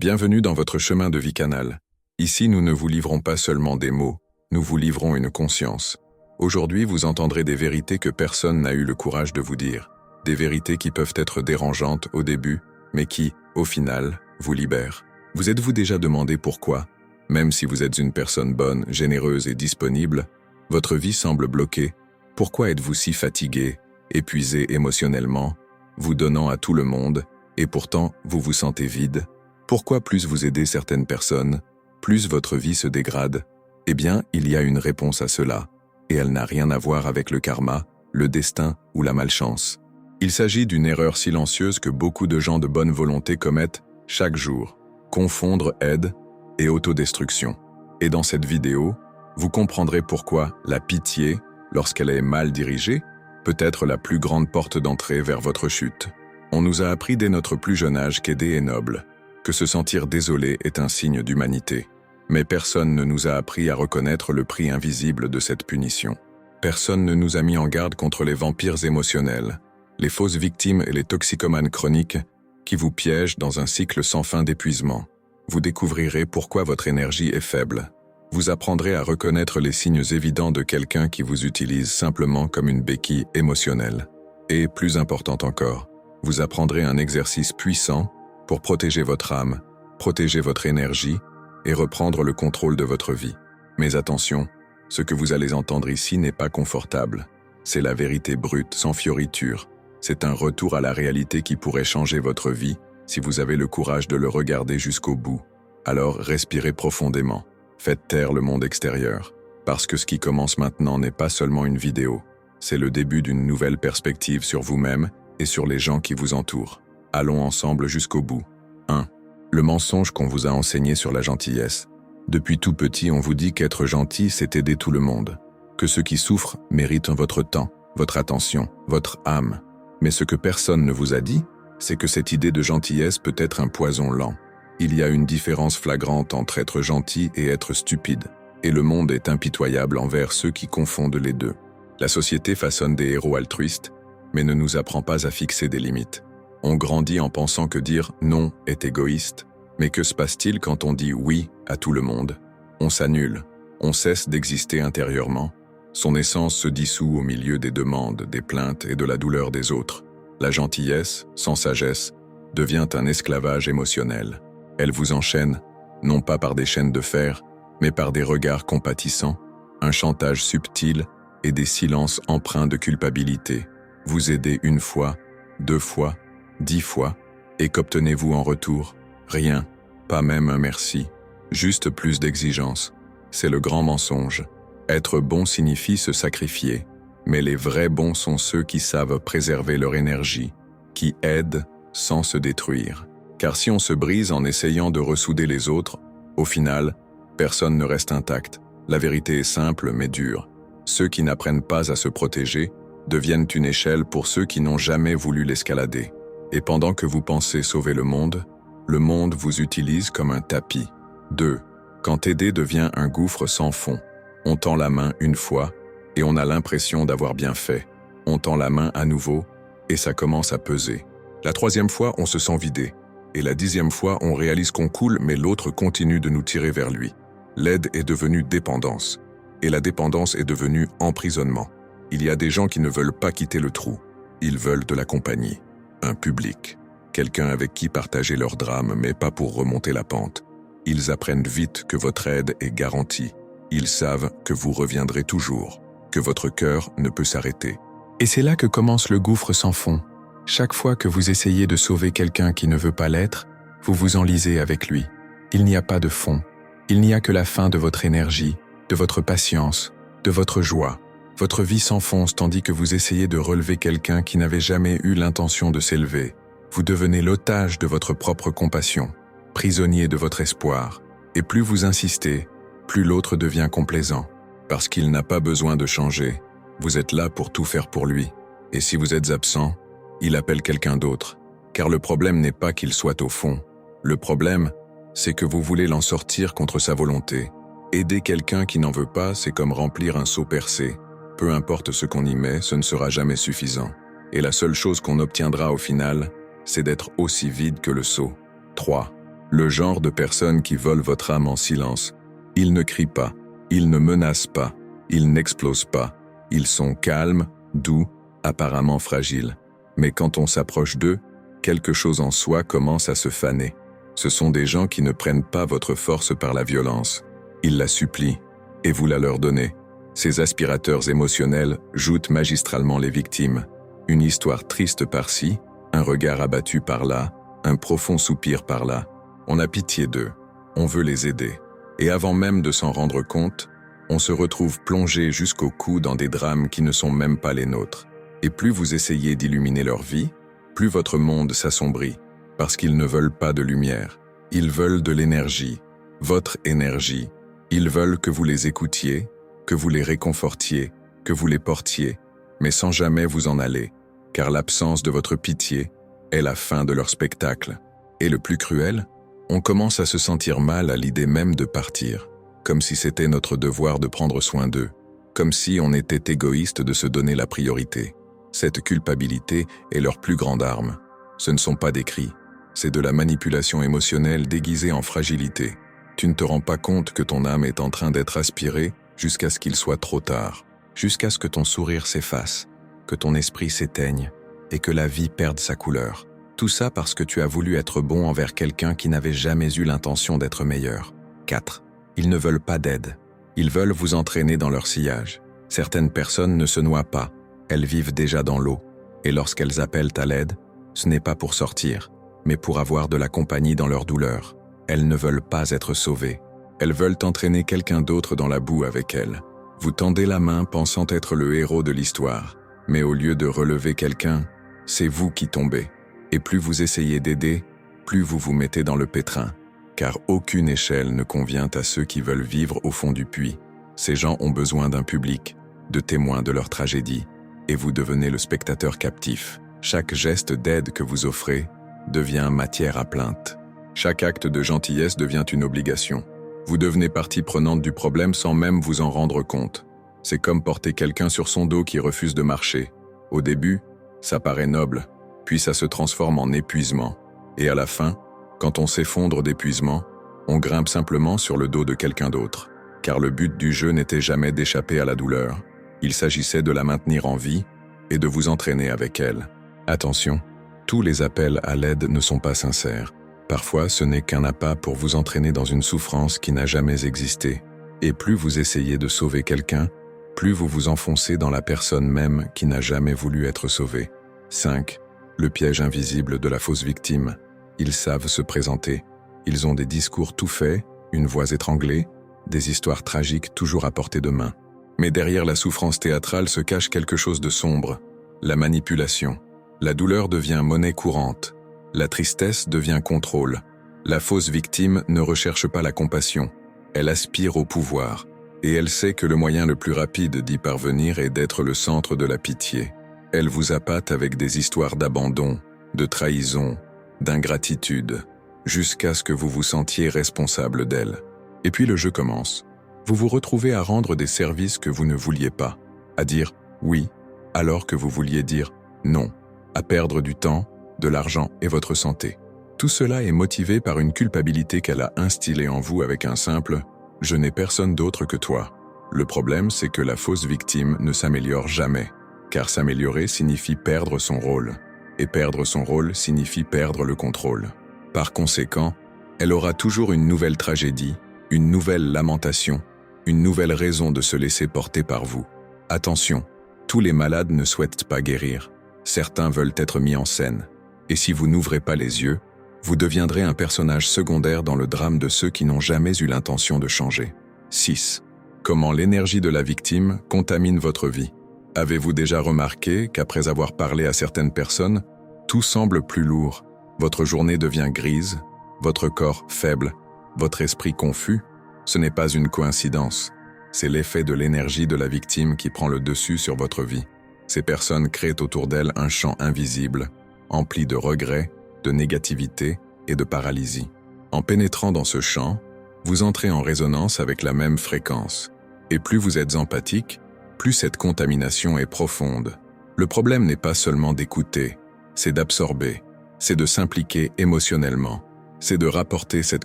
Bienvenue dans votre chemin de vie canal. Ici, nous ne vous livrons pas seulement des mots, nous vous livrons une conscience. Aujourd'hui, vous entendrez des vérités que personne n'a eu le courage de vous dire. Des vérités qui peuvent être dérangeantes au début, mais qui, au final, vous libèrent. Vous êtes-vous déjà demandé pourquoi, même si vous êtes une personne bonne, généreuse et disponible, votre vie semble bloquée? Pourquoi êtes-vous si fatigué, épuisé émotionnellement, vous donnant à tout le monde, et pourtant vous vous sentez vide? Pourquoi plus vous aidez certaines personnes, plus votre vie se dégrade? Eh bien, il y a une réponse à cela, et elle n'a rien à voir avec le karma, le destin ou la malchance. Il s'agit d'une erreur silencieuse que beaucoup de gens de bonne volonté commettent chaque jour, confondre aide et autodestruction. Et dans cette vidéo, vous comprendrez pourquoi la pitié, lorsqu'elle est mal dirigée, peut être la plus grande porte d'entrée vers votre chute. On nous a appris dès notre plus jeune âge qu'aider est noble, que se sentir désolé est un signe d'humanité. Mais personne ne nous a appris à reconnaître le prix invisible de cette punition. Personne ne nous a mis en garde contre les vampires émotionnels, les fausses victimes et les toxicomanes chroniques qui vous piègent dans un cycle sans fin d'épuisement. Vous découvrirez pourquoi votre énergie est faible. Vous apprendrez à reconnaître les signes évidents de quelqu'un qui vous utilise simplement comme une béquille émotionnelle. Et, plus important encore, vous apprendrez un exercice puissant pour protéger votre âme, protéger votre énergie et reprendre le contrôle de votre vie. Mais attention, ce que vous allez entendre ici n'est pas confortable. C'est la vérité brute, sans fioriture. C'est un retour à la réalité qui pourrait changer votre vie si vous avez le courage de le regarder jusqu'au bout. Alors respirez profondément, faites taire le monde extérieur, parce que ce qui commence maintenant n'est pas seulement une vidéo, c'est le début d'une nouvelle perspective sur vous-même et sur les gens qui vous entourent. Allons ensemble jusqu'au bout. 1. Le mensonge qu'on vous a enseigné sur la gentillesse. Depuis tout petit, on vous dit qu'être gentil, c'est aider tout le monde. Que ceux qui souffrent méritent votre temps, votre attention, votre âme. Mais ce que personne ne vous a dit, c'est que cette idée de gentillesse peut être un poison lent. Il y a une différence flagrante entre être gentil et être stupide. Et le monde est impitoyable envers ceux qui confondent les deux. La société façonne des héros altruistes, mais ne nous apprend pas à fixer des limites. On grandit en pensant que dire non est égoïste, mais que se passe-t-il quand on dit oui à tout le monde? On s'annule, on cesse d'exister intérieurement. Son essence se dissout au milieu des demandes, des plaintes et de la douleur des autres. La gentillesse, sans sagesse, devient un esclavage émotionnel. Elle vous enchaîne, non pas par des chaînes de fer, mais par des regards compatissants, un chantage subtil et des silences empreints de culpabilité. Vous aidez une fois, 2 fois, 10 fois, et qu'obtenez-vous en retour? Rien, pas même un merci, juste plus d'exigence. C'est le grand mensonge. Être bon signifie se sacrifier, mais les vrais bons sont ceux qui savent préserver leur énergie, qui aident sans se détruire. Car si on se brise en essayant de ressouder les autres, au final, personne ne reste intact. La vérité est simple mais dure. Ceux qui n'apprennent pas à se protéger deviennent une échelle pour ceux qui n'ont jamais voulu l'escalader. Et pendant que vous pensez sauver le monde vous utilise comme un tapis. 2. Quand aider devient un gouffre sans fond. On tend la main une fois, et on a l'impression d'avoir bien fait. On tend la main à nouveau, et ça commence à peser. La 3e fois, on se sent vidé. Et la 10e fois, on réalise qu'on coule, mais l'autre continue de nous tirer vers lui. L'aide est devenue dépendance. Et la dépendance est devenue emprisonnement. Il y a des gens qui ne veulent pas quitter le trou. Ils veulent de la compagnie. Un public, quelqu'un avec qui partager leur drame, mais pas pour remonter la pente. Ils apprennent vite que votre aide est garantie. Ils savent que vous reviendrez toujours, que votre cœur ne peut s'arrêter. Et c'est là que commence le gouffre sans fond. Chaque fois que vous essayez de sauver quelqu'un qui ne veut pas l'être, vous vous enlisez avec lui. Il n'y a pas de fond. Il n'y a que la fin de votre énergie, de votre patience, de votre joie. Votre vie s'enfonce tandis que vous essayez de relever quelqu'un qui n'avait jamais eu l'intention de s'élever. Vous devenez l'otage de votre propre compassion, prisonnier de votre espoir. Et plus vous insistez, plus l'autre devient complaisant. Parce qu'il n'a pas besoin de changer, vous êtes là pour tout faire pour lui. Et si vous êtes absent, il appelle quelqu'un d'autre. Car le problème n'est pas qu'il soit au fond. Le problème, c'est que vous voulez l'en sortir contre sa volonté. Aider quelqu'un qui n'en veut pas, c'est comme remplir un seau percé. Peu importe ce qu'on y met, ce ne sera jamais suffisant. Et la seule chose qu'on obtiendra au final, c'est d'être aussi vide que le seau. 3. Le genre de personnes qui volent votre âme en silence. Ils ne crient pas, ils ne menacent pas, ils n'explosent pas. Ils sont calmes, doux, apparemment fragiles. Mais quand on s'approche d'eux, quelque chose en soi commence à se faner. Ce sont des gens qui ne prennent pas votre force par la violence. Ils la supplient, et vous la leur donnez. Ces aspirateurs émotionnels joutent magistralement les victimes. Une histoire triste par-ci, un regard abattu par-là, un profond soupir par-là. On a pitié d'eux, on veut les aider. Et avant même de s'en rendre compte, on se retrouve plongé jusqu'au cou dans des drames qui ne sont même pas les nôtres. Et plus vous essayez d'illuminer leur vie, plus votre monde s'assombrit, parce qu'ils ne veulent pas de lumière. Ils veulent de l'énergie, votre énergie. Ils veulent que vous les écoutiez, que vous les réconfortiez, que vous les portiez, mais sans jamais vous en aller, car l'absence de votre pitié est la fin de leur spectacle. Et le plus cruel, on commence à se sentir mal à l'idée même de partir, comme si c'était notre devoir de prendre soin d'eux, comme si on était égoïste de se donner la priorité. Cette culpabilité est leur plus grande arme. Ce ne sont pas des cris, c'est de la manipulation émotionnelle déguisée en fragilité. Tu ne te rends pas compte que ton âme est en train d'être aspirée jusqu'à ce qu'il soit trop tard, jusqu'à ce que ton sourire s'efface, que ton esprit s'éteigne et que la vie perde sa couleur. Tout ça parce que tu as voulu être bon envers quelqu'un qui n'avait jamais eu l'intention d'être meilleur. 4. Ils ne veulent pas d'aide. Ils veulent vous entraîner dans leur sillage. Certaines personnes ne se noient pas, elles vivent déjà dans l'eau. Et lorsqu'elles appellent à l'aide, ce n'est pas pour sortir, mais pour avoir de la compagnie dans leur douleur. Elles ne veulent pas être sauvées. Elles veulent entraîner quelqu'un d'autre dans la boue avec elles. Vous tendez la main pensant être le héros de l'histoire, mais au lieu de relever quelqu'un, c'est vous qui tombez. Et plus vous essayez d'aider, plus vous vous mettez dans le pétrin, car aucune échelle ne convient à ceux qui veulent vivre au fond du puits. Ces gens ont besoin d'un public, de témoins de leur tragédie, et vous devenez le spectateur captif. Chaque geste d'aide que vous offrez devient matière à plainte. Chaque acte de gentillesse devient une obligation. Vous devenez partie prenante du problème sans même vous en rendre compte. C'est comme porter quelqu'un sur son dos qui refuse de marcher. Au début, ça paraît noble, puis ça se transforme en épuisement. Et à la fin, quand on s'effondre d'épuisement, on grimpe simplement sur le dos de quelqu'un d'autre. Car le but du jeu n'était jamais d'échapper à la douleur. Il s'agissait de la maintenir en vie et de vous entraîner avec elle. Attention, tous les appels à l'aide ne sont pas sincères. Parfois, ce n'est qu'un appât pour vous entraîner dans une souffrance qui n'a jamais existé. Et plus vous essayez de sauver quelqu'un, plus vous vous enfoncez dans la personne même qui n'a jamais voulu être sauvée. 5. Le piège invisible de la fausse victime. Ils savent se présenter. Ils ont des discours tout faits, une voix étranglée, des histoires tragiques toujours à portée de main. Mais derrière la souffrance théâtrale se cache quelque chose de sombre. La manipulation. La douleur devient monnaie courante. La tristesse devient contrôle. La fausse victime ne recherche pas la compassion. Elle aspire au pouvoir. Et elle sait que le moyen le plus rapide d'y parvenir est d'être le centre de la pitié. Elle vous appâte avec des histoires d'abandon, de trahison, d'ingratitude, jusqu'à ce que vous vous sentiez responsable d'elle. Et puis le jeu commence. Vous vous retrouvez à rendre des services que vous ne vouliez pas, à dire « oui » alors que vous vouliez dire « non », à perdre du temps, de l'argent et votre santé. Tout cela est motivé par une culpabilité qu'elle a instillée en vous avec un simple « je n'ai personne d'autre que toi ». Le problème, c'est que la fausse victime ne s'améliore jamais, car s'améliorer signifie perdre son rôle, et perdre son rôle signifie perdre le contrôle. Par conséquent, elle aura toujours une nouvelle tragédie, une nouvelle lamentation, une nouvelle raison de se laisser porter par vous. Attention, tous les malades ne souhaitent pas guérir. Certains veulent être mis en scène. Et si vous n'ouvrez pas les yeux, vous deviendrez un personnage secondaire dans le drame de ceux qui n'ont jamais eu l'intention de changer. 6. Comment l'énergie de la victime contamine votre vie. Avez-vous déjà remarqué qu'après avoir parlé à certaines personnes, tout semble plus lourd, votre journée devient grise, votre corps faible, votre esprit confus? Ce n'est pas une coïncidence. C'est l'effet de l'énergie de la victime qui prend le dessus sur votre vie. Ces personnes créent autour d'elles un champ invisible, empli de regrets, de négativité et de paralysie. En pénétrant dans ce champ, vous entrez en résonance avec la même fréquence. Et plus vous êtes empathique, plus cette contamination est profonde. Le problème n'est pas seulement d'écouter, c'est d'absorber, c'est de s'impliquer émotionnellement. C'est de rapporter cette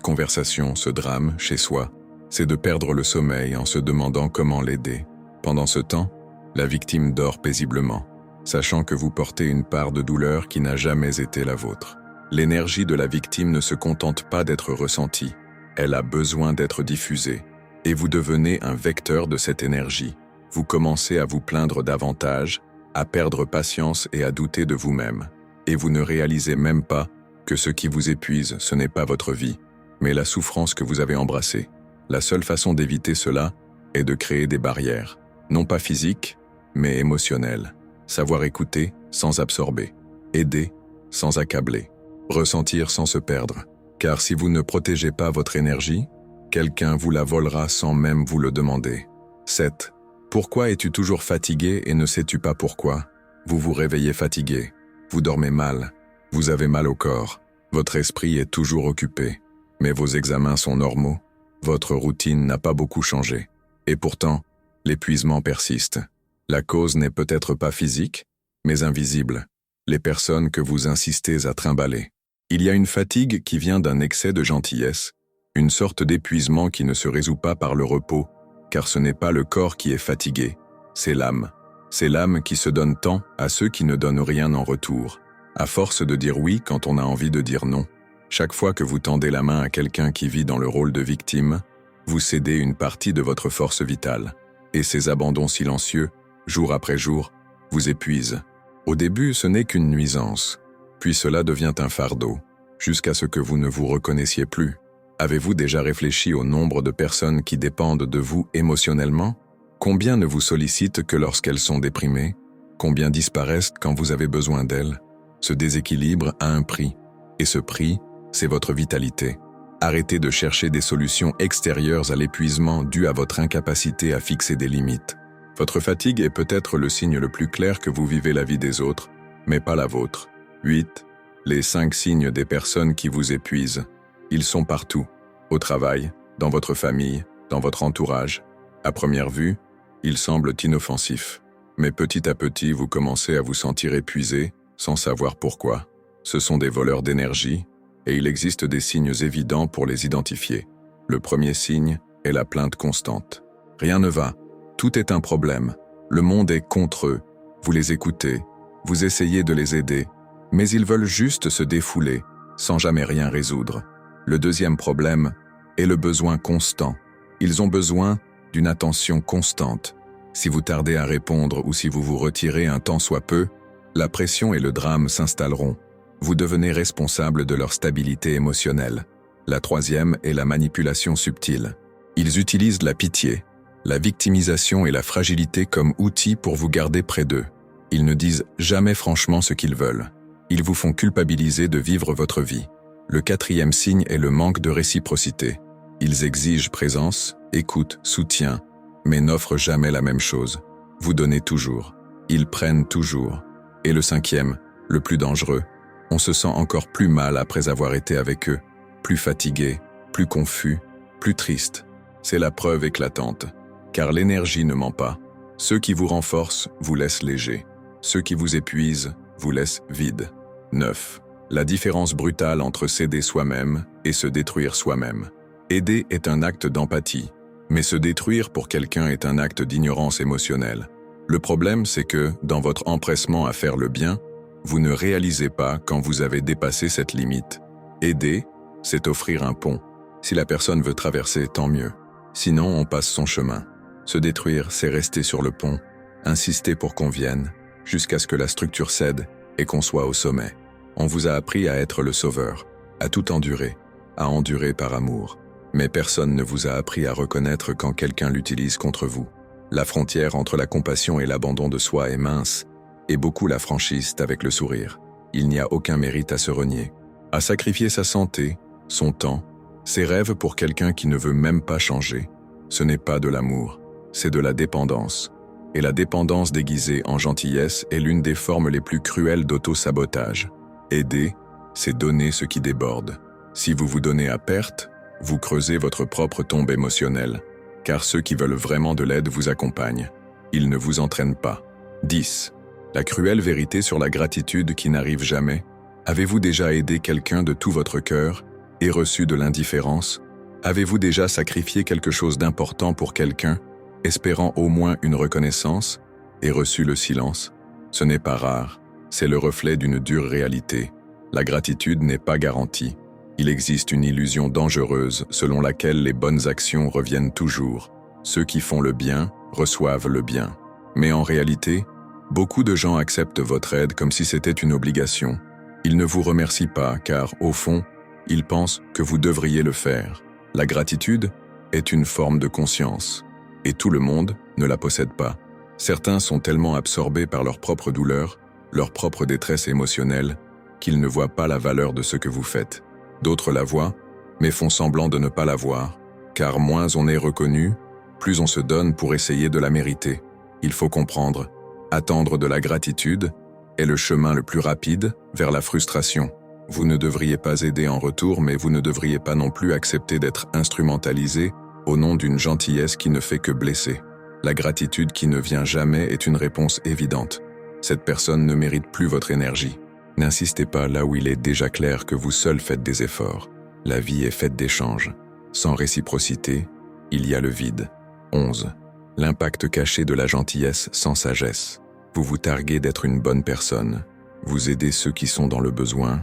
conversation, ce drame, chez soi. C'est de perdre le sommeil en se demandant comment l'aider. Pendant ce temps, la victime dort paisiblement, sachant que vous portez une part de douleur qui n'a jamais été la vôtre. L'énergie de la victime ne se contente pas d'être ressentie, elle a besoin d'être diffusée. Et vous devenez un vecteur de cette énergie. Vous commencez à vous plaindre davantage, à perdre patience et à douter de vous-même. Et vous ne réalisez même pas que ce qui vous épuise, ce n'est pas votre vie, mais la souffrance que vous avez embrassée. La seule façon d'éviter cela est de créer des barrières, non pas physiques, mais émotionnelles. Savoir écouter sans absorber, aider sans accabler, ressentir sans se perdre. Car si vous ne protégez pas votre énergie, quelqu'un vous la volera sans même vous le demander. 7. Pourquoi es-tu toujours fatigué et ne sais-tu pas pourquoi? Vous vous réveillez fatigué, vous dormez mal, vous avez mal au corps, votre esprit est toujours occupé, mais vos examens sont normaux, votre routine n'a pas beaucoup changé. Et pourtant, l'épuisement persiste. La cause n'est peut-être pas physique, mais invisible. Les personnes que vous insistez à trimballer. Il y a une fatigue qui vient d'un excès de gentillesse, une sorte d'épuisement qui ne se résout pas par le repos, car ce n'est pas le corps qui est fatigué, c'est l'âme. C'est l'âme qui se donne tant à ceux qui ne donnent rien en retour. À force de dire oui quand on a envie de dire non, chaque fois que vous tendez la main à quelqu'un qui vit dans le rôle de victime, vous cédez une partie de votre force vitale. Et ces abandons silencieux, jour après jour, vous épuisent. Au début, ce n'est qu'une nuisance, puis cela devient un fardeau, jusqu'à ce que vous ne vous reconnaissiez plus. Avez-vous déjà réfléchi au nombre de personnes qui dépendent de vous émotionnellement? Combien ne vous sollicitent que lorsqu'elles sont déprimées? Combien disparaissent quand vous avez besoin d'elles? Ce déséquilibre a un prix, et ce prix, c'est votre vitalité. Arrêtez de chercher des solutions extérieures à l'épuisement dû à votre incapacité à fixer des limites. Votre fatigue est peut-être le signe le plus clair que vous vivez la vie des autres, mais pas la vôtre. 8. Les 5 signes des personnes qui vous épuisent. Ils sont partout, au travail, dans votre famille, dans votre entourage. À première vue, ils semblent inoffensifs. Mais petit à petit, vous commencez à vous sentir épuisé, sans savoir pourquoi. Ce sont des voleurs d'énergie, et il existe des signes évidents pour les identifier. Le premier signe est la plainte constante. Rien ne va, tout est un problème, le monde est contre eux, vous les écoutez, vous essayez de les aider, mais ils veulent juste se défouler, sans jamais rien résoudre. Le deuxième problème est le besoin constant. Ils ont besoin d'une attention constante. Si vous tardez à répondre ou si vous vous retirez un tant soit peu, la pression et le drame s'installeront. Vous devenez responsable de leur stabilité émotionnelle. La troisième est la manipulation subtile. Ils utilisent la pitié, la victimisation et la fragilité comme outils pour vous garder près d'eux. Ils ne disent jamais franchement ce qu'ils veulent. Ils vous font culpabiliser de vivre votre vie. Le quatrième signe est le manque de réciprocité. Ils exigent présence, écoute, soutien, mais n'offrent jamais la même chose. Vous donnez toujours. Ils prennent toujours. Et le cinquième, le plus dangereux, on se sent encore plus mal après avoir été avec eux, plus fatigué, plus confus, plus triste. C'est la preuve éclatante, car l'énergie ne ment pas. Ceux qui vous renforcent vous laissent léger. Ceux qui vous épuisent vous laissent vide. 9. La différence brutale entre s'aider soi-même et se détruire soi-même. Aider est un acte d'empathie, mais se détruire pour quelqu'un est un acte d'ignorance émotionnelle. Le problème, c'est que, dans votre empressement à faire le bien, vous ne réalisez pas quand vous avez dépassé cette limite. Aider, c'est offrir un pont. Si la personne veut traverser, tant mieux. Sinon, on passe son chemin. Se détruire, c'est rester sur le pont, insister pour qu'on vienne, jusqu'à ce que la structure cède et qu'on soit au sommet. On vous a appris à être le sauveur, à tout endurer, à endurer par amour. Mais personne ne vous a appris à reconnaître quand quelqu'un l'utilise contre vous. La frontière entre la compassion et l'abandon de soi est mince, et beaucoup la franchissent avec le sourire. Il n'y a aucun mérite à se renier, à sacrifier sa santé, son temps, ses rêves pour quelqu'un qui ne veut même pas changer. Ce n'est pas de l'amour, c'est de la dépendance. Et la dépendance déguisée en gentillesse est l'une des formes les plus cruelles d'auto-sabotage. Aider, c'est donner ce qui déborde. Si vous vous donnez à perte, vous creusez votre propre tombe émotionnelle, car ceux qui veulent vraiment de l'aide vous accompagnent. Ils ne vous entraînent pas. 10. La cruelle vérité sur la gratitude qui n'arrive jamais. Avez-vous déjà aidé quelqu'un de tout votre cœur et reçu de l'indifférence? Avez-vous déjà sacrifié quelque chose d'important pour quelqu'un, espérant au moins une reconnaissance, et reçu le silence? Ce n'est pas rare, c'est le reflet d'une dure réalité. La gratitude n'est pas garantie. Il existe une illusion dangereuse selon laquelle les bonnes actions reviennent toujours. Ceux qui font le bien reçoivent le bien. Mais en réalité, beaucoup de gens acceptent votre aide comme si c'était une obligation. Ils ne vous remercient pas car, au fond, ils pensent que vous devriez le faire. La gratitude est une forme de conscience, et tout le monde ne la possède pas. Certains sont tellement absorbés par leur propre douleur, leur propre détresse émotionnelle, qu'ils ne voient pas la valeur de ce que vous faites. D'autres la voient, mais font semblant de ne pas la voir, car moins on est reconnu, plus on se donne pour essayer de la mériter. Il faut comprendre, attendre de la gratitude est le chemin le plus rapide vers la frustration. Vous ne devriez pas aider en retour, mais vous ne devriez pas non plus accepter d'être instrumentalisé au nom d'une gentillesse qui ne fait que blesser. La gratitude qui ne vient jamais est une réponse évidente. Cette personne ne mérite plus votre énergie. N'insistez pas là où il est déjà clair que vous seul faites des efforts. La vie est faite d'échanges. Sans réciprocité, il y a le vide. 11. L'impact caché de la gentillesse sans sagesse. Vous vous targuez d'être une bonne personne. Vous aidez ceux qui sont dans le besoin.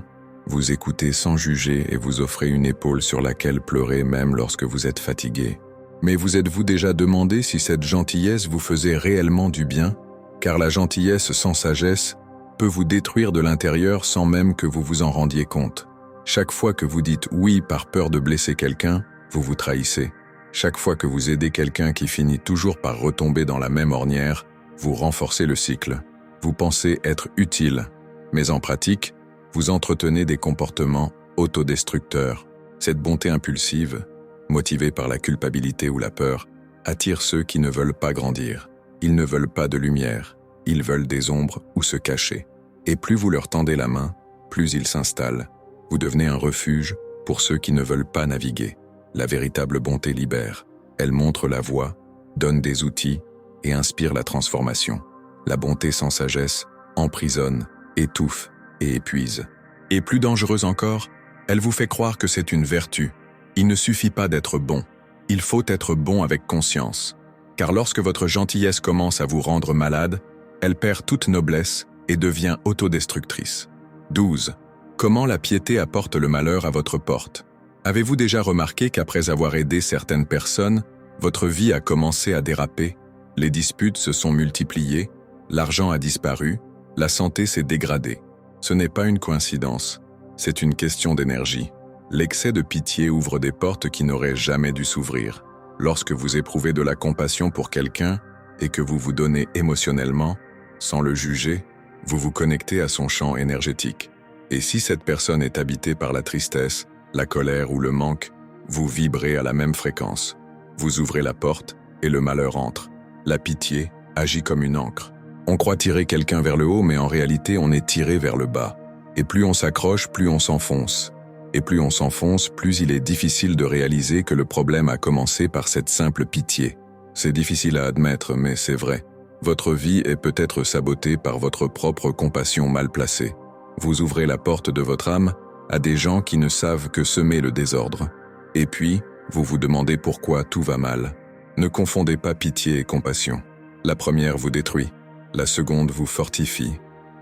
Vous écoutez sans juger et vous offrez une épaule sur laquelle pleurer même lorsque vous êtes fatigué. Mais vous êtes-vous déjà demandé si cette gentillesse vous faisait réellement du bien? Car la gentillesse sans sagesse peut vous détruire de l'intérieur sans même que vous vous en rendiez compte. Chaque fois que vous dites oui par peur de blesser quelqu'un, vous vous trahissez. Chaque fois que vous aidez quelqu'un qui finit toujours par retomber dans la même ornière, vous renforcez le cycle. Vous pensez être utile, mais en pratique, vous entretenez des comportements autodestructeurs. Cette bonté impulsive, motivée par la culpabilité ou la peur, attire ceux qui ne veulent pas grandir. Ils ne veulent pas de lumière, ils veulent des ombres où se cacher. Et plus vous leur tendez la main, plus ils s'installent. Vous devenez un refuge pour ceux qui ne veulent pas naviguer. La véritable bonté libère. Elle montre la voie, donne des outils et inspire la transformation. La bonté sans sagesse emprisonne, étouffe et épuise. Et plus dangereuse encore, elle vous fait croire que c'est une vertu. Il ne suffit pas d'être bon. Il faut être bon avec conscience. Car lorsque votre gentillesse commence à vous rendre malade, elle perd toute noblesse et devient autodestructrice. 12. Comment la piété apporte le malheur à votre porte? Avez-vous déjà remarqué qu'après avoir aidé certaines personnes, votre vie a commencé à déraper? Les disputes se sont multipliées, l'argent a disparu, la santé s'est dégradée. Ce n'est pas une coïncidence, c'est une question d'énergie. L'excès de pitié ouvre des portes qui n'auraient jamais dû s'ouvrir. Lorsque vous éprouvez de la compassion pour quelqu'un et que vous vous donnez émotionnellement, sans le juger, vous vous connectez à son champ énergétique. Et si cette personne est habitée par la tristesse, la colère ou le manque, vous vibrez à la même fréquence. Vous ouvrez la porte et le malheur entre. La pitié agit comme une ancre. On croit tirer quelqu'un vers le haut, mais en réalité on est tiré vers le bas. Et plus on s'accroche, plus on s'enfonce. Et plus on s'enfonce, plus il est difficile de réaliser que le problème a commencé par cette simple pitié. C'est difficile à admettre, mais c'est vrai. Votre vie est peut-être sabotée par votre propre compassion mal placée. Vous ouvrez la porte de votre âme à des gens qui ne savent que semer le désordre. Et puis, vous vous demandez pourquoi tout va mal. Ne confondez pas pitié et compassion. La première vous détruit, la seconde vous fortifie.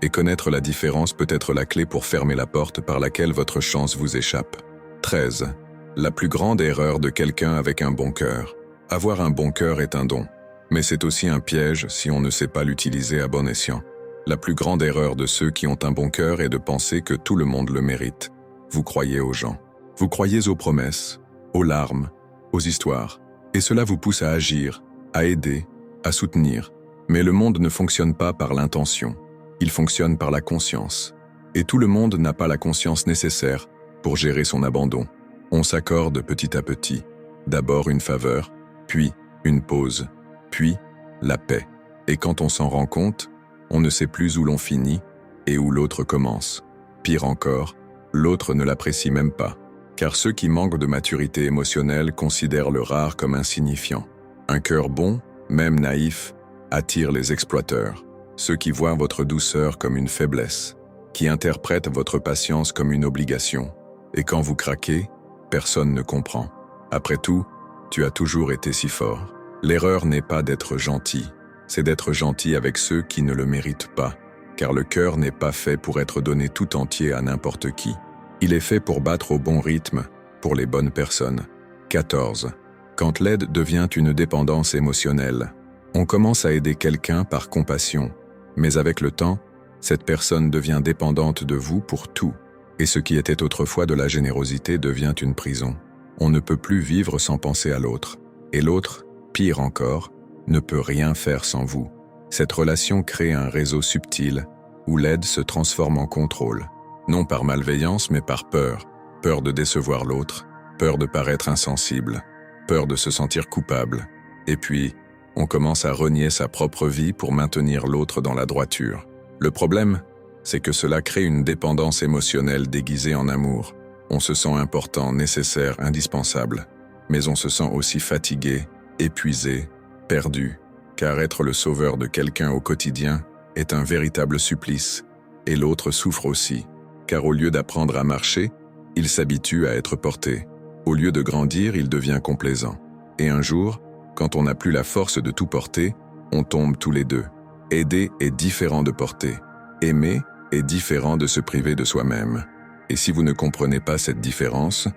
Et connaître la différence peut être la clé pour fermer la porte par laquelle votre chance vous échappe. 13. La plus grande erreur de quelqu'un avec un bon cœur. Avoir un bon cœur est un don, mais c'est aussi un piège si on ne sait pas l'utiliser à bon escient. La plus grande erreur de ceux qui ont un bon cœur est de penser que tout le monde le mérite. Vous croyez aux gens. Vous croyez aux promesses, aux larmes, aux histoires. Et cela vous pousse à agir, à aider, à soutenir. Mais le monde ne fonctionne pas par l'intention. Il fonctionne par la conscience. Et tout le monde n'a pas la conscience nécessaire pour gérer son abandon. On s'accorde petit à petit. D'abord une faveur, puis une pause, puis la paix. Et quand on s'en rend compte, on ne sait plus où l'on finit et où l'autre commence. Pire encore, l'autre ne l'apprécie même pas. Car ceux qui manquent de maturité émotionnelle considèrent le rare comme insignifiant. Un cœur bon, même naïf, attire les exploiteurs. Ceux qui voient votre douceur comme une faiblesse, qui interprètent votre patience comme une obligation. Et quand vous craquez, Personne ne comprend. Après tout, tu as toujours été si fort. L'erreur n'est pas d'être gentil, c'est d'être gentil avec ceux qui ne le méritent pas, car le cœur n'est pas fait pour être donné tout entier à n'importe qui. Il est fait pour battre au bon rythme, pour les bonnes personnes. 14. Quand l'aide devient une dépendance émotionnelle. On commence à aider quelqu'un par compassion, mais avec le temps, cette personne devient dépendante de vous pour tout, et ce qui était autrefois de la générosité devient une prison. On ne peut plus vivre sans penser à l'autre, et l'autre, pire encore, ne peut rien faire sans vous. Cette relation crée un réseau subtil, où l'aide se transforme en contrôle, non par malveillance mais par peur, peur de décevoir l'autre, peur de paraître insensible, peur de se sentir coupable, et puis, on commence à renier sa propre vie pour maintenir l'autre dans la droiture. Le problème, c'est que cela crée une dépendance émotionnelle déguisée en amour. On se sent important, nécessaire, indispensable, mais on se sent aussi fatigué, épuisé, perdu, car être le sauveur de quelqu'un au quotidien est un véritable supplice, et l'autre souffre aussi, car au lieu d'apprendre à marcher, il s'habitue à être porté. Au lieu de grandir, il devient complaisant. Et un jour, quand on n'a plus la force de tout porter, on tombe tous les deux. Aider est différent de porter. Aimer est différent de se priver de soi-même. Et si vous ne comprenez pas cette différence,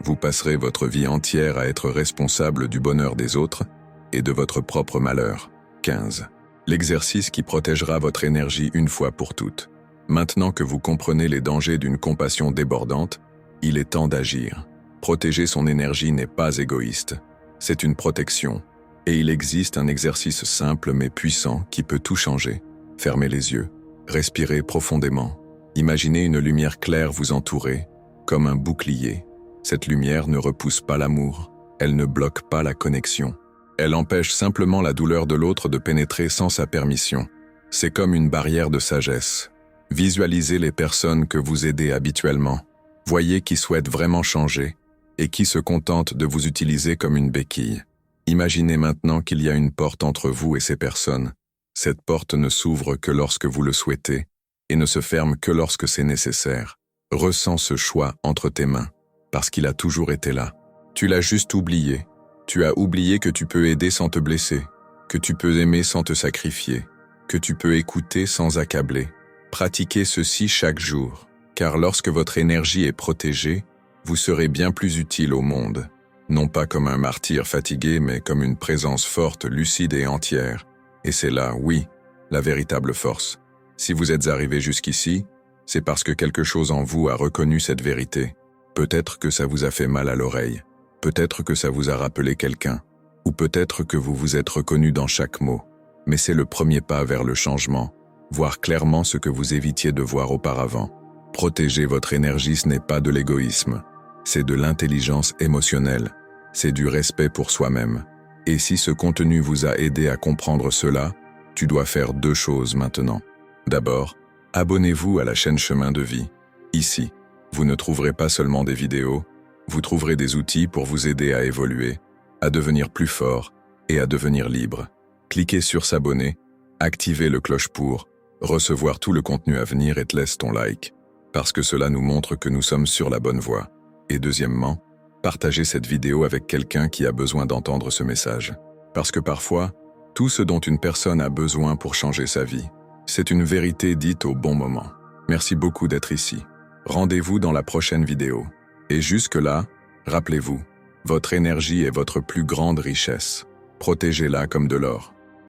vous passerez votre vie entière à être responsable du bonheur des autres et de votre propre malheur. 15. L'exercice qui protégera votre énergie une fois pour toutes. Maintenant que vous comprenez les dangers d'une compassion débordante, il est temps d'agir. Protéger son énergie n'est pas égoïste. C'est une protection. Et il existe un exercice simple mais puissant qui peut tout changer. Fermez les yeux. Respirez profondément. Imaginez une lumière claire vous entourer, comme un bouclier. Cette lumière ne repousse pas l'amour. Elle ne bloque pas la connexion. Elle empêche simplement la douleur de l'autre de pénétrer sans sa permission. C'est comme une barrière de sagesse. Visualisez les personnes que vous aidez habituellement. Voyez qui souhaitent vraiment changer et qui se contentent de vous utiliser comme une béquille. Imaginez maintenant qu'il y a une porte entre vous et ces personnes. Cette porte ne s'ouvre que lorsque vous le souhaitez et ne se ferme que lorsque c'est nécessaire. Ressens ce choix entre tes mains, parce qu'il a toujours été là. Tu l'as juste oublié. Tu as oublié que tu peux aider sans te blesser, que tu peux aimer sans te sacrifier, que tu peux écouter sans accabler. Pratiquez ceci chaque jour, car lorsque votre énergie est protégée, vous serez bien plus utile au monde. Non pas comme un martyr fatigué, mais comme une présence forte, lucide et entière. Et c'est là, oui, la véritable force. Si vous êtes arrivé jusqu'ici, c'est parce que quelque chose en vous a reconnu cette vérité. Peut-être que ça vous a fait mal à l'oreille. Peut-être que ça vous a rappelé quelqu'un, ou peut-être que vous vous êtes reconnu dans chaque mot. Mais c'est le premier pas vers le changement, voir clairement ce que vous évitiez de voir auparavant. Protéger votre énergie, ce n'est pas de l'égoïsme, c'est de l'intelligence émotionnelle, c'est du respect pour soi-même. Et si ce contenu vous a aidé à comprendre cela, tu dois faire 2 choses maintenant. D'abord, abonnez-vous à la chaîne Chemin de Vie. Ici, vous ne trouverez pas seulement des vidéos, vous trouverez des outils pour vous aider à évoluer, à devenir plus fort et à devenir libre. Cliquez sur s'abonner, activez le cloche pour recevoir tout le contenu à venir et te laisse ton like, parce que cela nous montre que nous sommes sur la bonne voie. Et deuxièmement, partagez cette vidéo avec quelqu'un qui a besoin d'entendre ce message. Parce que parfois, tout ce dont une personne a besoin pour changer sa vie, c'est une vérité dite au bon moment. Merci beaucoup d'être ici. Rendez-vous dans la prochaine vidéo. Et jusque-là, rappelez-vous, votre énergie est votre plus grande richesse. Protégez-la comme de l'or.